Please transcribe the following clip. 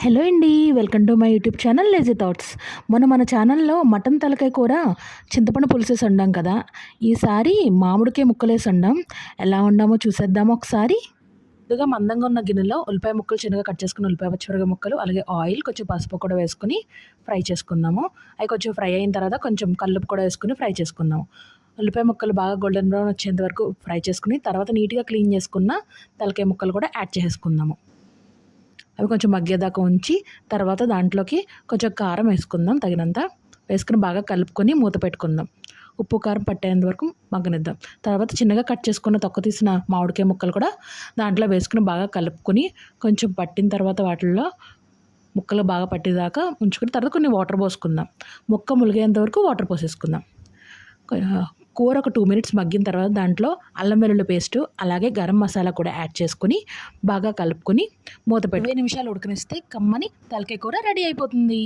Hello అండి, welcome to my YouTube channel lazy thoughts. మన ఛానల్లో మటన్ తలకాయ కూర చింతపండు పులుసేసి వండాం కదా. ఈసారి మామిడికాయ ముక్కలేసి వండాం. ఎలా వండామో చూసేద్దాము ఒకసారి. ముందుగా మందంగా ఉన్న గిన్నెలో ఉల్లిపాయ ముక్కలు చిన్నగా కట్ చేసుకుని ఉల్లిపాయ పచ్చిమిరపకాయ ముక్కలు, అలాగే ఆయిల్, కొంచెం పసుపు కూడా వేసుకుని ఫ్రై చేసుకుందాము. అవి కొంచెం ఫ్రై అయిన తర్వాత కొంచెం కల్లుపు కూడా వేసుకుని ఫ్రై చేసుకుందాము. ఉల్లిపాయ ముక్కలు బాగా గోల్డెన్ బ్రౌన్ వచ్చేంత వరకు ఫ్రై చేసుకుని తర్వాత నీట్గా క్లీన్ చేసుకున్న తలకాయ ముక్కలు కూడా యాడ్ చేసుకుందాము. అవి కొంచెం మగ్గేదాకా ఉంచి తర్వాత దాంట్లోకి కొంచెం కారం వేసుకుందాం, తగినంత వేసుకుని బాగా కలుపుకొని మూత పెట్టుకుందాం. ఉప్పు కారం పట్టేంత వరకు మగ్గనిద్దాం. తర్వాత చిన్నగా కట్ చేసుకున్న తొక్క తీసిన మామిడికాయ ముక్కలు కూడా దాంట్లో వేసుకుని బాగా కలుపుకొని కొంచెం పట్టిన తర్వాత వాటిల్లో ముక్కలు బాగా పట్టేదాకా ఉంచుకుని తర్వాత కొన్ని వాటర్ పోసుకుందాం. ముక్క ములిగేంత వరకు వాటర్ పోసేసుకుందాం. కూర ఒక 2 మినిట్స్ మగ్గిన తర్వాత దాంట్లో అల్లం వెల్లుల్లి పేస్టు, అలాగే గరం మసాలా కూడా యాడ్ చేసుకుని బాగా కలుపుకొని మూత పెట్టి 20 నిమిషాలు ఉడకనిస్తే కమ్మని తలకాయ కూర రెడీ అయిపోతుంది.